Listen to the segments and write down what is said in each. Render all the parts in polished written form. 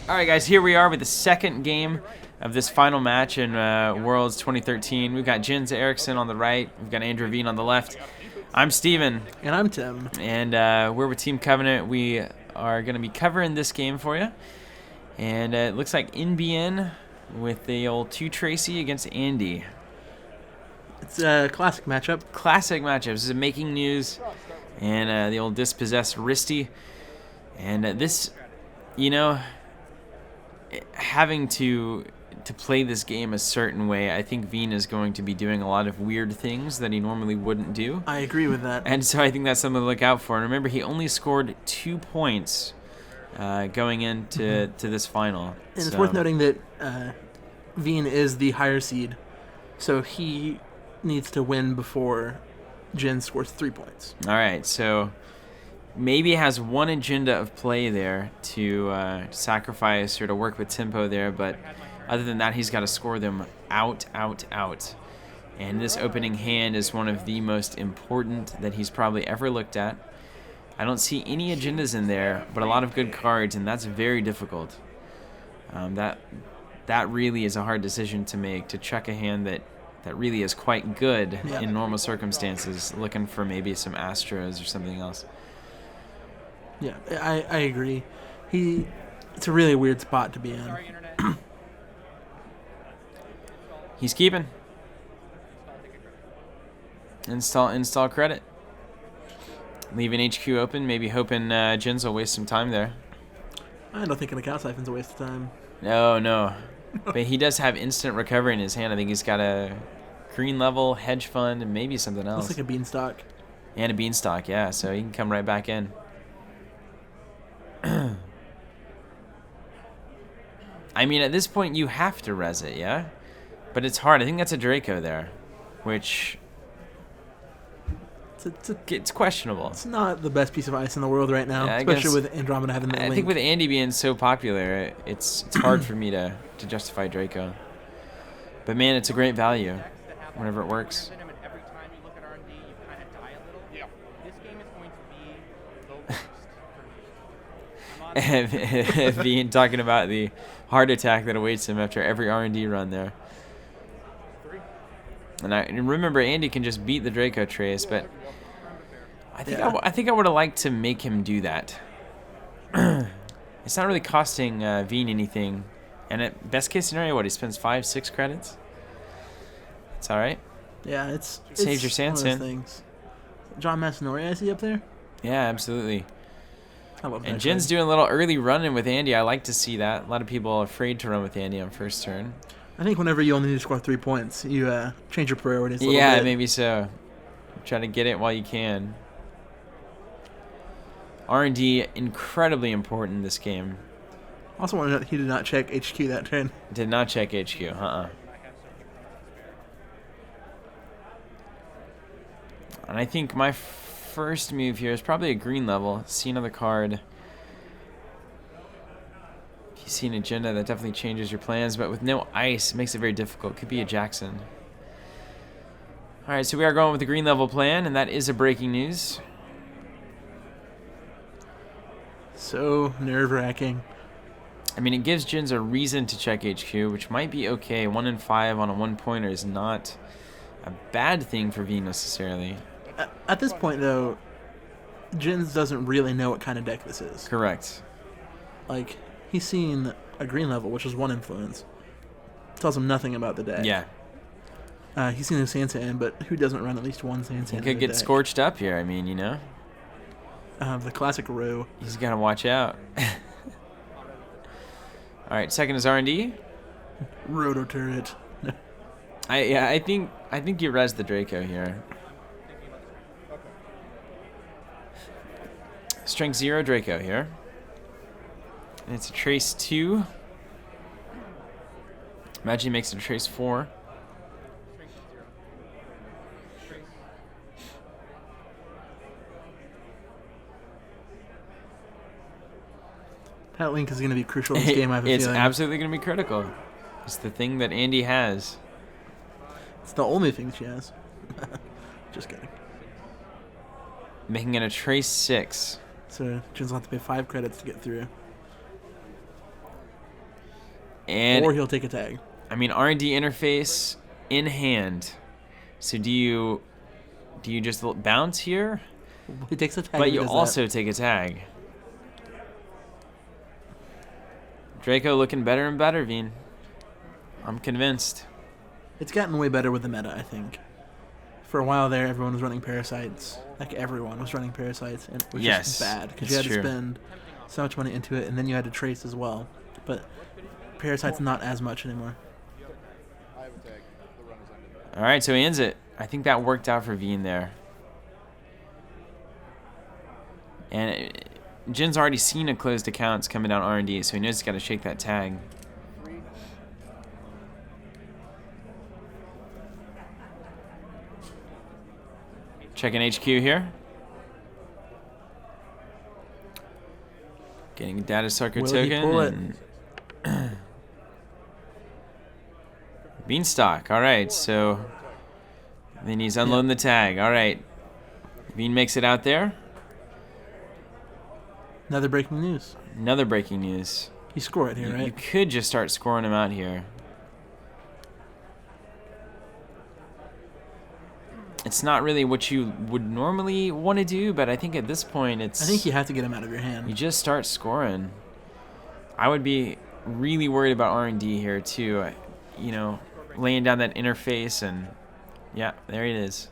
All right, guys, here we are with the second game of this final match in Worlds 2013. We've got Jens Eriksson on the right. We've got Andrew Veen on the left. I'm Steven. And I'm Tim. And we're with Team Covenant. We are going to be covering this game for you. And it looks like NBN with the old 2 Tracy against Andy. It's a classic matchup. Classic matchup. This is making news. And the old dispossessed Risty. And this, you know, having to play this game a certain way, I think Veen is going to be doing a lot of weird things that he normally wouldn't do. I agree with that. And so I think that's something to look out for. And remember, he only scored 2 points going into to this final. And it's worth noting that Veen is the higher seed, so he needs to win before Jen scores 3 points. All right, so maybe has one agenda of play there to sacrifice or to work with tempo there, but other than that, he's got to score them out. And this opening hand is one of the most important that he's probably ever looked at. I don't see any agendas in there, but a lot of good cards, and that's very difficult. That really is a hard decision to make, to check a hand that really is quite good in normal circumstances, looking for maybe some Astros or something else. Yeah, I agree. It's a really weird spot to be in. He's keeping. Install credit. Leaving HQ open, maybe hoping Jens will waste some time there. I don't think an account siphon's a waste of time. No. But he does have instant recovery in his hand. I think he's got a green level, hedge fund, and maybe something else. Looks like a beanstalk. And a beanstalk, yeah, so he can come right back in. I mean, at this point, you have to res it, yeah? But it's hard. I think that's a Draco there, which it's questionable. It's not the best piece of ice in the world right now, especially with Andromeda having that link. I think with Andy being so popular, it's hard for me to justify Draco. But man, it's a great value whenever it works. Being talking about the heart attack that awaits him after every R&D run there. And I remember Andy can just beat the Draco Trace, but I think I would have liked to make him do that. It's not really costing Veen anything, and at best case scenario, he spends 5-6 credits. It's all right. Yeah, it's saves your Sanson. Things. John Massinori, I see up there. Yeah, absolutely. I love that. And Jen's doing a little early running with Andy. I like to see that. A lot of people are afraid to run with Andy on first turn. I think whenever you only need to score 3 points, you change your priorities a little bit. Yeah, maybe so. Try to get it while you can. R&D, incredibly important in this game. Also want to note that he did not check HQ that turn. Did not check HQ, And I think my first move here is probably a green level. See another card. If you see an agenda, that definitely changes your plans, but with no ice, it makes it very difficult. Could be a Jackson. All right, so we are going with the green level plan, and that is a breaking news. So nerve-wracking. I mean, it gives Jens a reason to check HQ, which might be okay. 1 in 5 on a 1-pointer is not a bad thing for V necessarily. At this point, though, Jens doesn't really know what kind of deck this is. Correct. Like, he's seen a green level, which is 1 influence. Tells him nothing about the deck. Yeah. He's seen a Sansan, but who doesn't run at least 1 Sansan? He could get scorched up here, I mean, you know? The classic row. He's got to watch out. All right, second is R&D. Roto turret. I think you res the Draco here. Strength 0 Draco here. And it's a Trace 2. Imagine he makes it a Trace 4. That link is going to be crucial in this game, I have a feeling. It's absolutely going to be critical. It's the thing that Andy has. It's the only thing she has. Just kidding. Making it a Trace 6. So Jins will have to pay 5 credits to get through. And or he'll take a tag. I mean, R&D interface in hand. So do you just bounce here? He takes a tag. But and you does also that. take a tag. Draco looking better and better, Veen. I'm convinced. It's gotten way better with the meta, I think. For a while there, everyone was running parasites. Like, everyone was running parasites, and it was just bad because you had to spend so much money into it, and then you had to trace as well. But parasites not as much anymore. All right, so he ends it. I think that worked out for Veen there. And Jin's already seen a closed accounts coming down R&D, so he knows he's got to shake that tag. Checking HQ here. Getting a data sucker token. And Beanstalk. All right, so then he's unloading the tag. All right. Veen makes it out there. Another breaking news. Another breaking news. You score it here, right? You could just start scoring him out here. It's not really what you would normally want to do, but I think at this point it's... I think you have to get him out of your hand. You just start scoring. I would be really worried about R&D here too. You know, laying down that interface and... Yeah, there it is.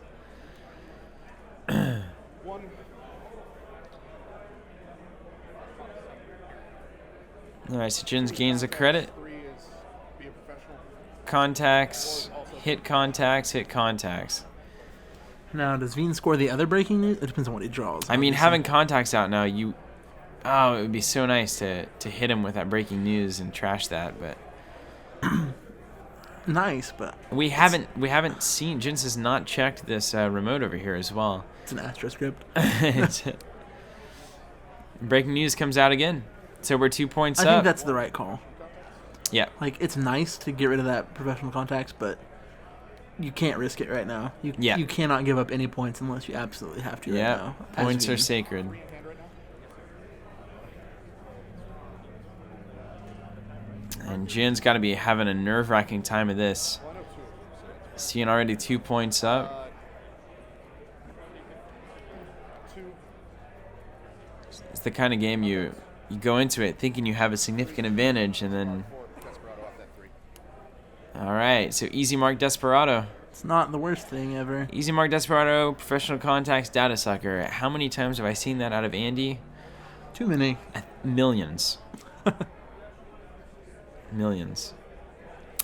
Alright, so Jins gains a credit. Contacts, hit contacts, hit contacts. Now, does Veen score the other breaking news? It depends on what he draws. I mean, having contacts out now, you... Oh, it would be so nice to hit him with that breaking news and trash that, but... Nice, but... We haven't seen... Jins has not checked this remote over here as well. It's an Astro script. Breaking news comes out again. So we're 2 points up. I think that's the right call. Yeah. Like, it's nice to get rid of that professional contacts, but you can't risk it right now. You cannot give up any points unless you absolutely have to right now. Points are sacred. And Jin's got to be having a nerve-wracking time of this. Seeing already 2 points up. It's the kind of game you go into it thinking you have a significant advantage, and then... Alright, so Easy Mark Desperado. It's not the worst thing ever. Easy Mark Desperado, Professional Contacts, Data Sucker. How many times have I seen that out of Andy? Too many. Millions. Millions.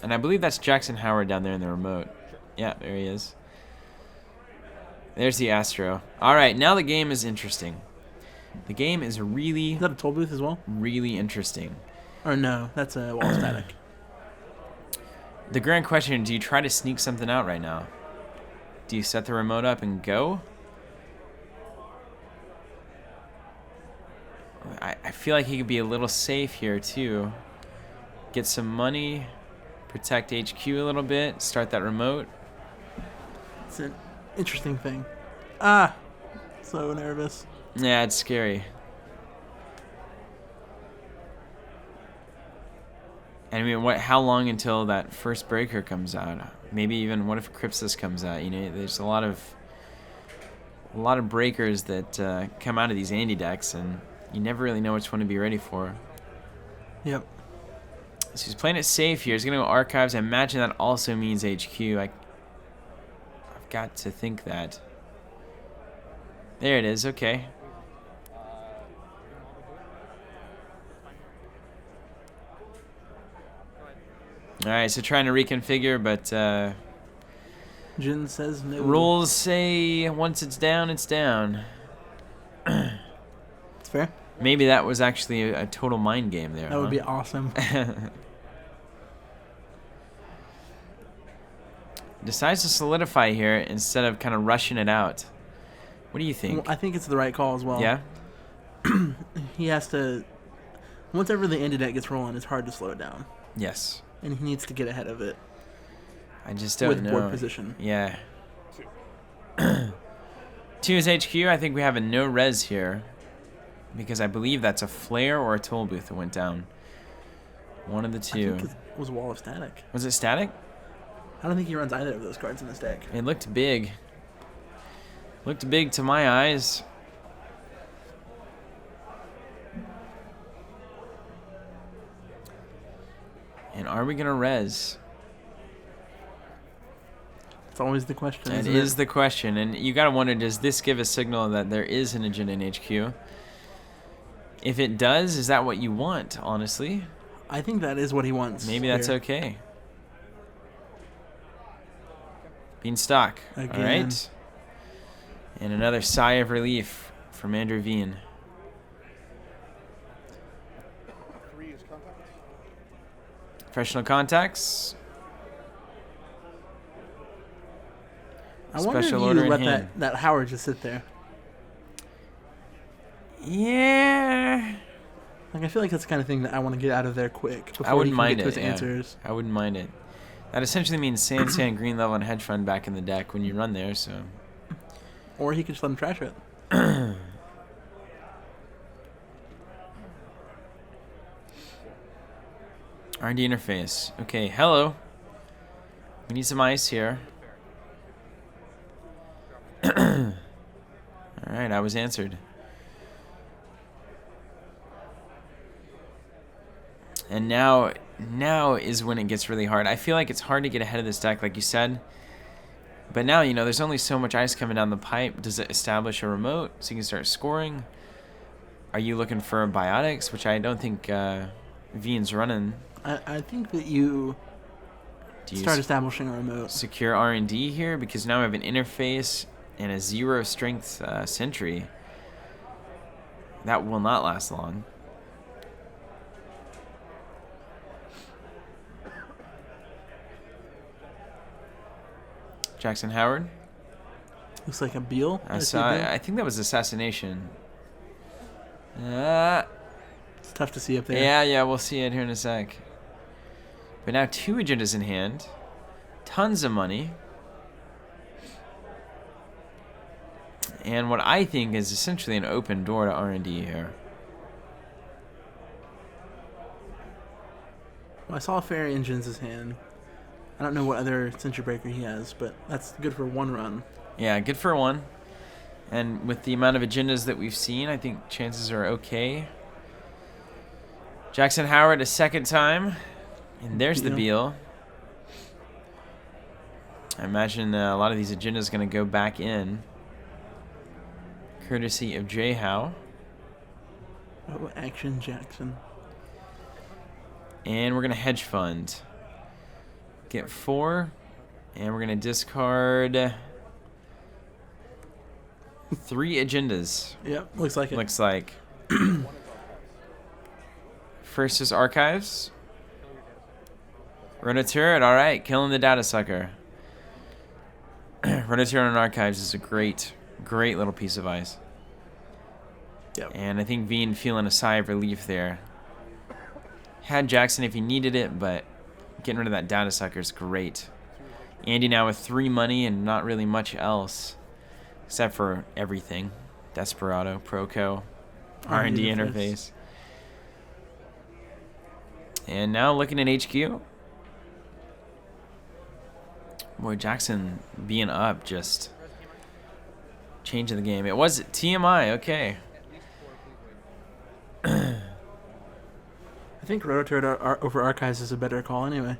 And I believe that's Jackson Howard down there in the remote. Yeah, there he is. There's the Astro. Alright, now the game is interesting. The game is really... Is that a toll booth as well? Really interesting. Or no, that's a wall static. The grand question, do you try to sneak something out right now? Do you set the remote up and go? I feel like he could be a little safe here too. Get some money, protect HQ a little bit, start that remote. It's an interesting thing. Ah, so nervous. Yeah, it's scary. And I mean, how long until that first breaker comes out? Maybe even what if Crypsis comes out? You know, there's a lot of breakers that come out of these Andy decks, and you never really know which one to be ready for. Yep. So he's playing it safe here. He's going to go Archives. I imagine that also means HQ. I've got to think that. There it is. Okay. Alright, so trying to reconfigure, but Jin says no. Rules say once it's down, it's down. It's fair. Maybe that was actually a total mind game there. That would be awesome. Decides to solidify here instead of kind of rushing it out. What do you think? Well, I think it's the right call as well. Yeah? He has to... Once ever the Andy deck gets rolling, it's hard to slow it down. Yes. And he needs to get ahead of it. I just don't know. With board position. Yeah. 2 is HQ. I think we have a no res here. Because I believe that's a flare or a toll booth that went down. One of the two. was Wall of Static. Was it static? I don't think he runs either of those cards in this deck. It looked big. Looked big to my eyes. And are we going to res? It's always the question. It is the question. And you got to wonder, does this give a signal that there is an agenda in HQ? If it does, is that what you want, honestly? I think that is what he wants. Maybe that's okay. Beanstalk. All right. And another sigh of relief from Andrew Veen. Professional contacts. I wonder if you let that Howard just sit there. Yeah. Like, I feel like that's the kind of thing that I want to get out of there quick before I wouldn't he can mind get to it, his answers. I wouldn't mind it. That essentially means sand, green level, and hedge fund back in the deck when you run there, so. Or he could just let him trash it. R&D interface. Okay, hello. We need some ice here. Alright, I was answered. And now is when it gets really hard. I feel like it's hard to get ahead of this deck, like you said. But now, you know, there's only so much ice coming down the pipe. Does it establish a remote so you can start scoring? Are you looking for biotics, which I don't think Veen's running. I think that you start establishing a remote. Secure R&D here, because now we have an interface and a 0 strength sentry. That will not last long. Jackson Howard. Looks like a Beal. I think that was assassination. It's tough to see up there. Yeah, we'll see it here in a sec. But now 2 agendas in hand. Tons of money. And what I think is essentially an open door to R&D here. Well, I saw Fairy Engines in his hand. I don't know what other Sentry Breaker he has, but that's good for 1 run. Yeah, good for 1. And with the amount of agendas that we've seen, I think chances are okay. Jackson Howard a second time. And there's the Beal. I imagine a lot of these agendas are going to go back in. Courtesy of J. Howe. Oh, Action Jackson. And we're going to hedge fund. Get 4. And we're going to discard 3 agendas. Yep, looks like it. Looks like. First is Archives. Rototurret, alright, killing the data sucker. Rototurret on Archives is a great little piece of ice. Yep. And I think Veen feeling a sigh of relief there. Had Jackson if he needed it, but getting rid of that data sucker is great. Andy now with 3 money and not really much else. Except for everything. Desperado, Proco, R&D interface. And now looking at HQ. Boy, Jackson being up just changing the game. It was TMI, okay. I think Rototurret over Archives is a better call anyway.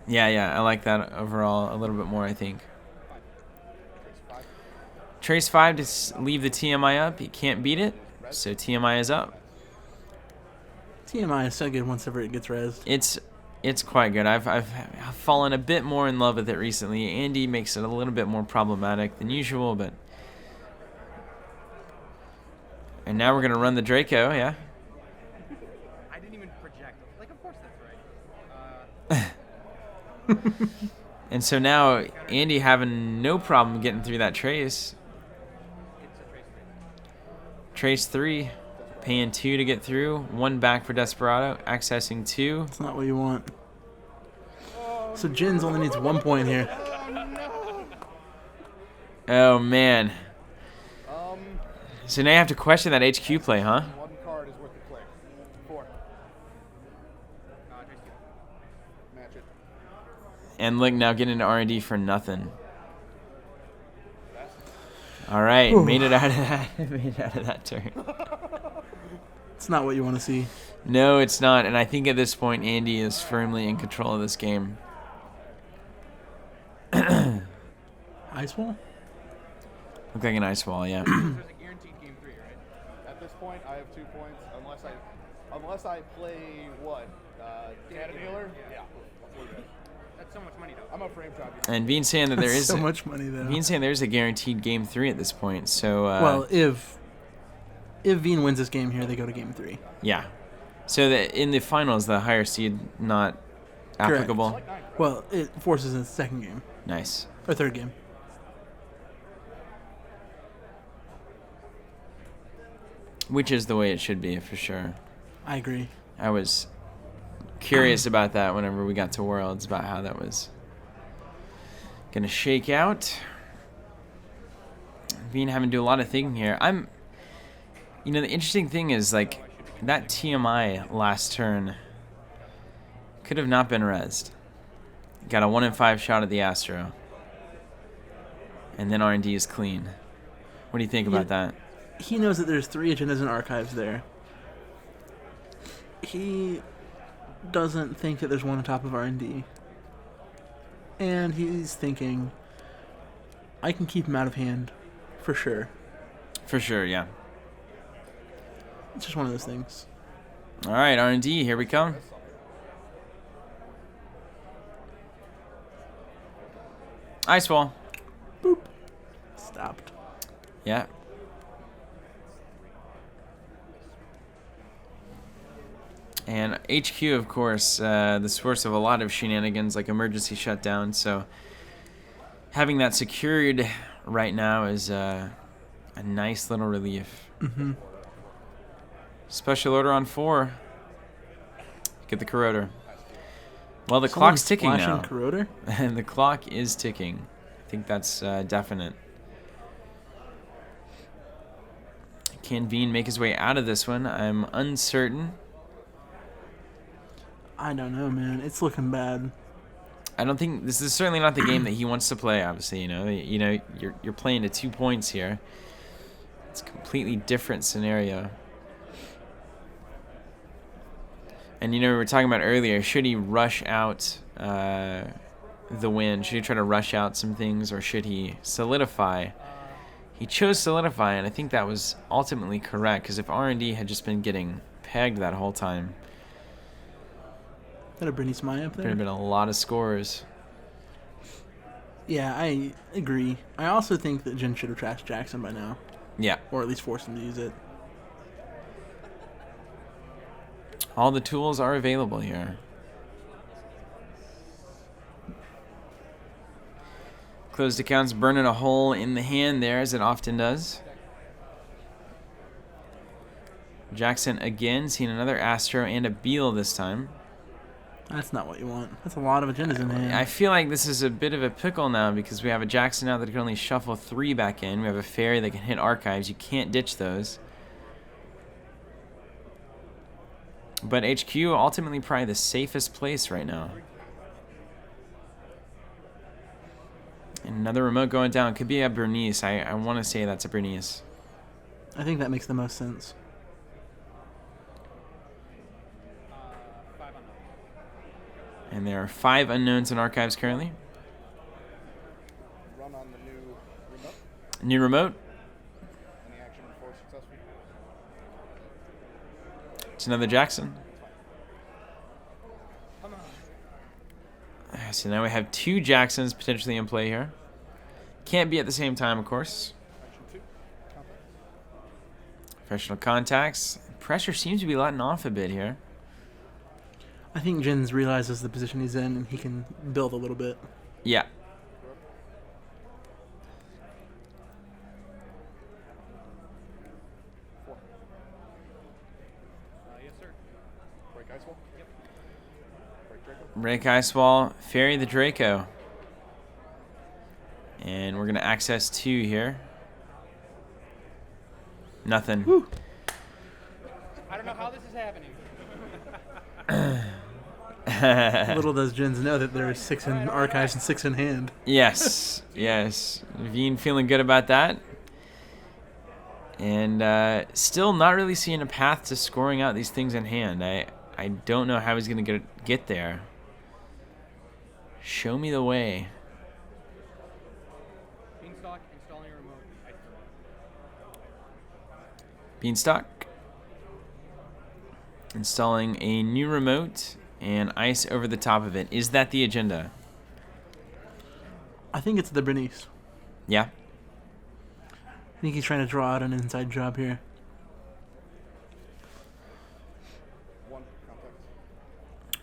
Yeah, I like that overall a little bit more, I think. Trace 5 to leave the TMI up. You can't beat it, so TMI is up. TMI is so good once ever it gets rezzed. It's quite good. I've fallen a bit more in love with it recently. Andy makes it a little bit more problematic than usual, but... And now we're going to run the Draco, yeah? I didn't even project. Like, of course that's right. And so now Andy having no problem getting through that Trace. Trace 3. Paying 2 to get through. 1 back for Desperado. Accessing 2. That's not what you want. So Jins only needs 1 point here. Oh, man. So now you have to question that HQ play, huh? 1 card is worth the play. 4. And look, now getting into R&D for nothing. All right, made it out of that. Made it out of that turn. It's not what you want to see. No, it's not. And I think at this point, Andy is firmly in control of this game. Ice wall? Look like an ice wall, yeah. There's a guaranteed game 3, right? At this point, I have 2 points unless I play what? Caterpillar? Yeah. That's so much money, though. I'm a frame shot. And Bean saying that there is so much money, though. Bean saying there's a guaranteed game 3 at this point. So well, if Bean wins this game here, they go to game 3. Yeah. So in the finals, the higher seed not applicable. Correct. Well, it forces a second game. Nice. Or third game. Which is the way it should be, for sure. I agree. I was curious about that whenever we got to Worlds, about how that was going to shake out. Bean having to do a lot of thinking here. You know, the interesting thing is, like, that TMI last turn could have not been rezzed. Got a 1 in 5 shot at the Astro. And then R&D is clean. What do you think about that? He knows that there's 3 agendas and archives there. He doesn't think that there's one on top of R&D. And he's thinking, I can keep him out of hand, for sure. For sure, yeah. It's just one of those things. All right, R&D, here we come. Ice wall. Boop. Stopped. Yeah. And HQ, of course, the source of a lot of shenanigans, like emergency shutdown. So having that secured right now is a nice little relief. Mm-hmm. Special order on 4. Get the corroder. Well, the clock's ticking now. Corroder? And the clock is ticking. I think that's definite. Can Bean make his way out of this one? I'm uncertain. I don't know, man. It's looking bad. I don't think this is certainly not the game that he wants to play. Obviously, you're playing to 2 points here. It's a completely different scenario. And we were talking about earlier. Should he rush out the win? Should he try to rush out some things, or should he solidify? He chose solidify, and I think that was ultimately correct. Because if R&D had just been getting pegged that whole time, Got a Brittany Smythe up there. There have been a lot of scores. Yeah, I agree. I also think that Jin should have trashed Jackson by now. Yeah. Or at least forced him to use it. All the tools are available here. Closed accounts burning a hole in the hand there, as it often does. Jackson again, seeing another Astro and a Beal this time. That's not what you want. That's a lot of agendas in hand. I feel like this is a bit of a pickle now, because we have a Jackson now that can only shuffle 3 back in. We have a Fairy that can hit archives. You can't ditch those. But HQ ultimately probably the safest place right now. And another remote going down. Could be a Bernice. I want to say that's a Bernice. I think that makes the most sense. And there are 5 unknowns in archives currently. Run on the new remote. New remote. Any action before successful? It's another Jackson. Come on. So now we have 2 Jacksons potentially in play here. Can't be at the same time, of course. Action 2. Contact. Professional contacts. Pressure seems to be letting off a bit here. I think Jins realizes the position he's in and he can build a little bit. Yeah. Yes, sir. Break ice wall? Yep. Break Draco? Break Ice Wall. Ferry the Draco. And we're going to access 2 here. Nothing. Whew. I don't know how this is happening. Little does Jins know that there are 6 in archives and 6 in hand. Yes, yes. Veen feeling good about that. And still not really seeing a path to scoring out these things in hand. I don't know how he's going to get there. Show me the way. Beanstalk, installing a remote. Beanstalk. Installing a new remote and ice over the top of it. Is that the agenda? I think it's the Bernice. Yeah. I think he's trying to draw out an inside job here.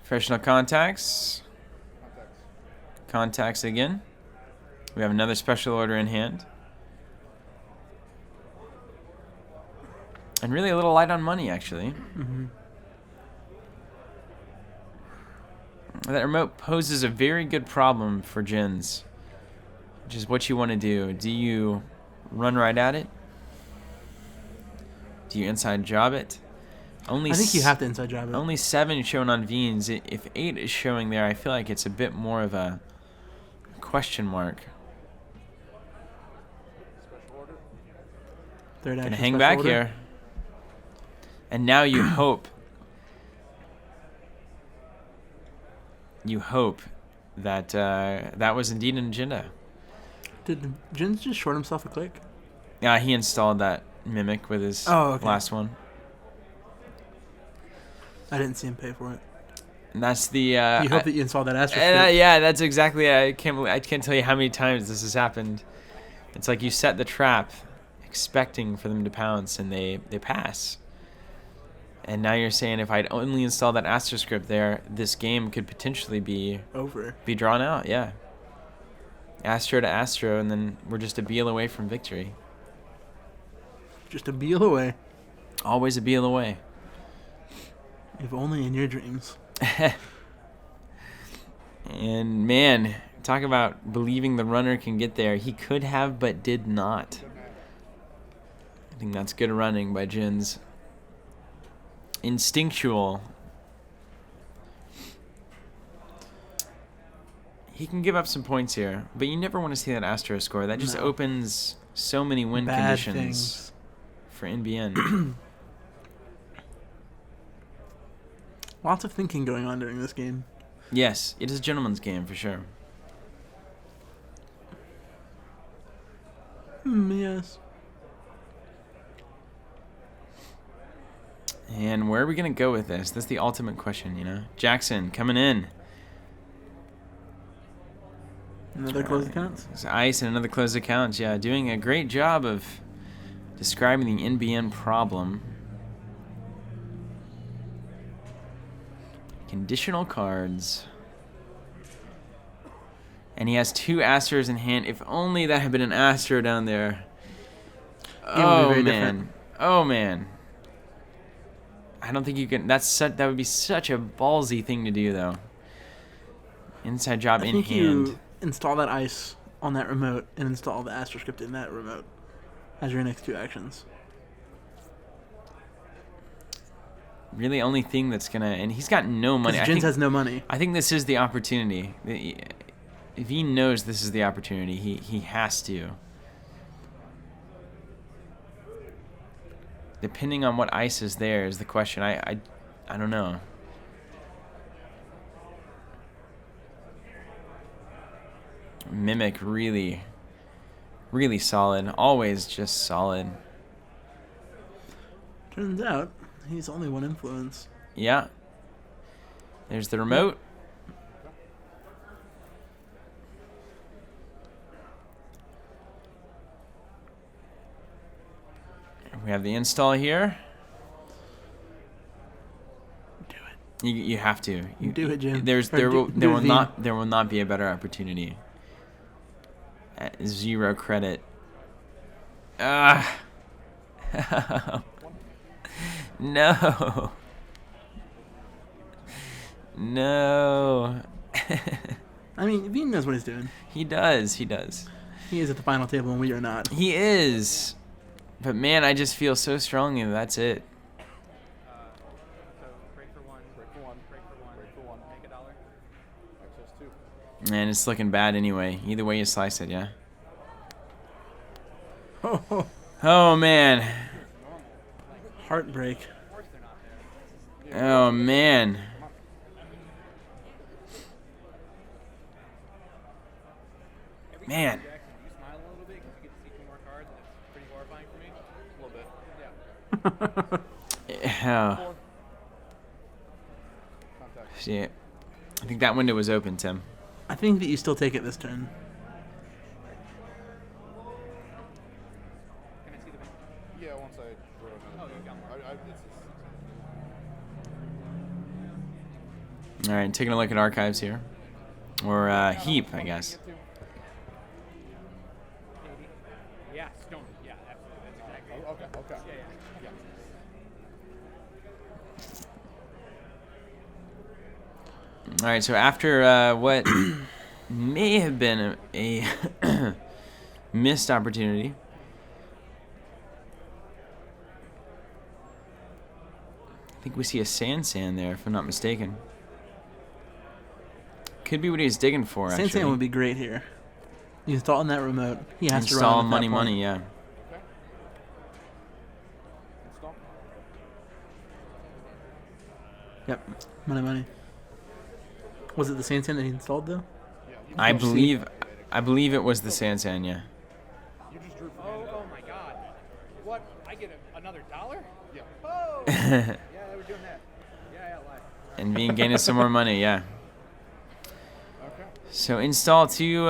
Professional contacts. Contacts again. We have another special order in hand. And really a little light on money, actually. Mm-hmm. That remote poses a very good problem for Jins, which is what you want to do. Do you run right at it? Do you inside job it? I think you have to inside job it. Only 7 shown on Veens. If 8 is showing there, I feel like it's a bit more of a question mark. Third action. Gonna hang back order. here. And now you hope. You hope that that was indeed an agenda. Did Jins just short himself a click? Yeah, he installed that mimic with his last one. I didn't see him pay for it. And that's the. You hope that you installed that Astro. Yeah, that's exactly. I can't tell you how many times this has happened. It's like you set the trap, expecting for them to pounce, and they pass. And now you're saying if I'd only installed that Astro script there, this game could potentially be over. Be drawn out. Yeah. Astro to Astro, and then we're just a Beal away from victory. Just a Beal away. Always a Beal away. If only in your dreams. And man, talk about believing the runner can get there. He could have, but did not. I think that's good running by Jins. Instinctual. He can give up some points here, but you never want to see that Astro score. That just opens so many win conditions for NBN. Lots of thinking going on during this game. Yes, it is a gentleman's game for sure. Yes. And where are we going to go with this? That's the ultimate question, you know? Jackson coming in. Another closed accounts? It's ice and another closed accounts, yeah. Doing a great job of describing the NBN problem. Conditional cards. And he has 2 Astros in hand. If only that had been an Astro down there. Oh, man. Different. Oh, man. I don't think you can. That would be such a ballsy thing to do, though. Inside job in hand. You install that ice on that remote and install the Astro script in that remote as your next 2 actions. Really, only thing that's gonna, and he's got no money. Jins has no money. I think this is the opportunity. If he knows this is the opportunity, he has to. Depending on what ice is there is the question. I don't know. Mimic really, really solid. Always just solid. Turns out he's only 1 influence. Yeah. There's the remote. We have the install here. Do it. You have to. You do it, Jim. There will not be a better opportunity. At 0 credit. Ah. No. No. I mean, Veen knows what he's doing. He does. He does. He is at the final table, and we are not. He is. But man, I just feel so strongly that that's it. So break for one, break for one, break for one, break for one, make $1. And it's looking bad anyway. Either way you slice it, yeah. Oh, man. Heartbreak. Oh, man. Man. You smile a little bit because you get to see 2 more cards, and it's pretty horrifying for me. A little bit. Yeah. Yeah. See, I think that window was open, Tim. I think that you still take it this turn. Can I see the window? Yeah, once I throw it. Oh, you got more. All right, taking a look at archives here. Or heap, I guess. Maybe. Yeah, stone. Yeah, absolutely. That's exactly it. Okay. Yeah. All right, so after what may have been a missed opportunity, I think we see a sand there, if I'm not mistaken. Could be what he's digging for, actually. Sand would be great here. You install in that remote. He has to run install at that money, point. yeah. Okay. Install. Yep. Money. Was it the sand that he installed though? Yeah. I believe it was the sand, yeah. You just drew from hand. Oh my God. What? I get another $1? Yeah. Oh. Yeah, we're doing that. Yeah, live. And being gaining some more money, yeah. Okay. So install two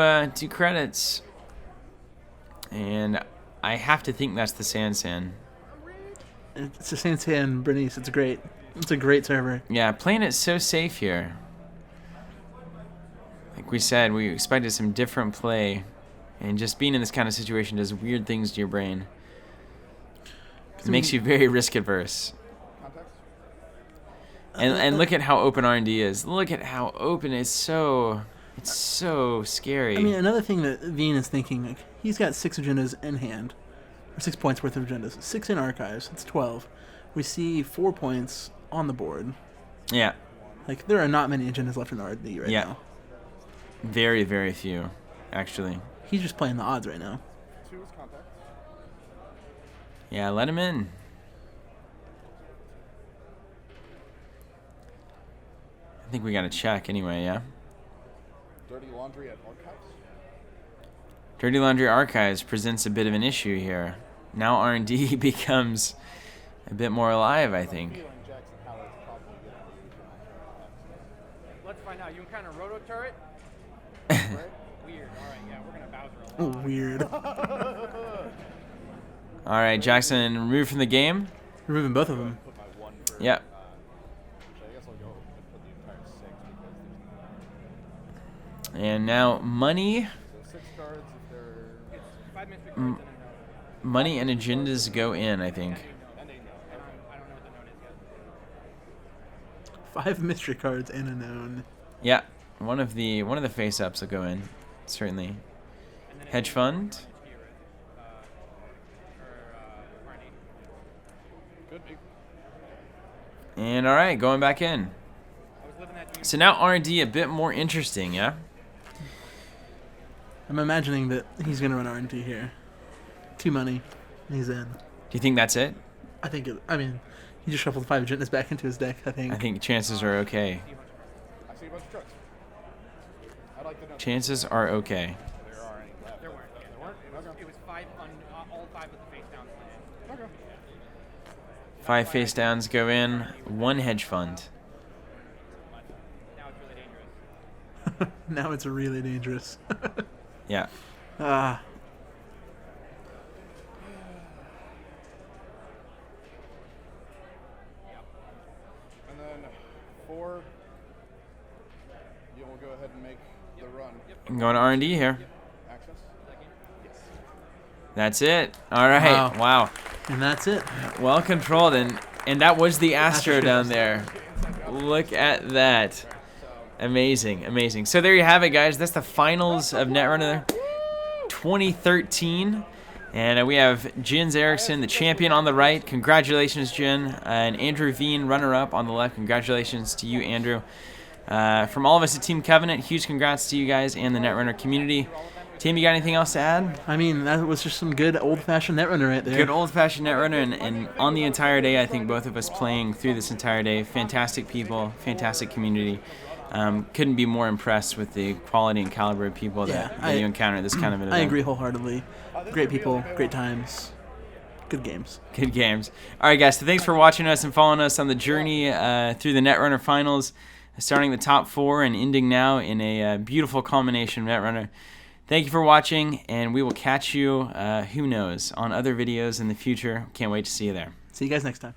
credits, and I have to think that's the sand. It's a sand, Bernice. It's great. It's a great server. Yeah, playing it so safe here. Like we said, we expected some different play, and just being in this kind of situation does weird things to your brain. It makes you very risk adverse. Context. And look at how open R&D is. Look at how open it's so scary. I mean, another thing that Veen is thinking, like, he's got 6 agendas in hand, or 6 points worth of agendas. 6 in archives. That's 12. We see 4 points on the board. Yeah. Like, there are not many agendas left in the R&D right now. Very, very few, actually. He's just playing the odds right now. 2 is context. Yeah, let him in. I think we got to check anyway, yeah? Dirty laundry at archives. Dirty Laundry Archives presents a bit of an issue here. Now R&D becomes a bit more alive, I think. Feeling Jackson Howard's probably good. Let's find out. You encounter roto turret? Right? Weird. All right, yeah, we're gonna Bowser a lot. Oh, weird. All right, Jackson removed from the game. Removing both of them. Put my 1 for. Yep. Which I guess I'll go and put the entire 6 because And now money, there's 6 cards if they're. It's 5 mystery cards and a note. money and agendas go in, I think. And they know. And I don't know what the note is yet. 5 mystery cards and a known. Yeah, one of the face-ups will go in, certainly. And then Hedge fund. Could be. And all right, going back in. I was living that So now R&D a bit more interesting, yeah? I'm imagining that he's going to run R&D here. 2 money. And he's in. Do you think that's it? I think he just shuffled 5 agendas back into his deck, I think. I think chances are okay. I see a bunch of trucks. I'd like to know. Chances are okay. If there are any left. There weren't. Yeah. There weren't? It was 5 on all 5 with the face down plan. Okay. 5 face downs go in, 1 hedge fund. Now it's really dangerous. Now it's really dangerous. Yeah. Ah. And then 4. You will go ahead and make the run. I'm going to R&D here. Access. Yes. That's it. All right. Wow. And that's it. Well controlled, and that was the Astro down there. Look at that. Amazing, amazing. So there you have it, guys. That's the finals of Netrunner 2013. And we have Jins Eriksson, the champion, on the right. Congratulations, Jin. And Andrew Veen, runner-up on the left. Congratulations to you, Andrew. From all of us at Team Covenant, huge congrats to you guys and the Netrunner community. Tim, you got anything else to add? I mean, that was just some good old-fashioned Netrunner right there. Good old-fashioned Netrunner, and on the entire day, I think both of us playing through this entire day, fantastic people, fantastic community. Couldn't be more impressed with the quality and caliber of people that you encounter at this kind of an event. I agree wholeheartedly. Great people, great times, good games. Good games. All right, guys, so thanks for watching us and following us on the journey through the Netrunner finals, starting the top 4 and ending now in a beautiful culmination of Netrunner. Thank you for watching, and we will catch you, who knows, on other videos in the future. Can't wait to see you there. See you guys next time.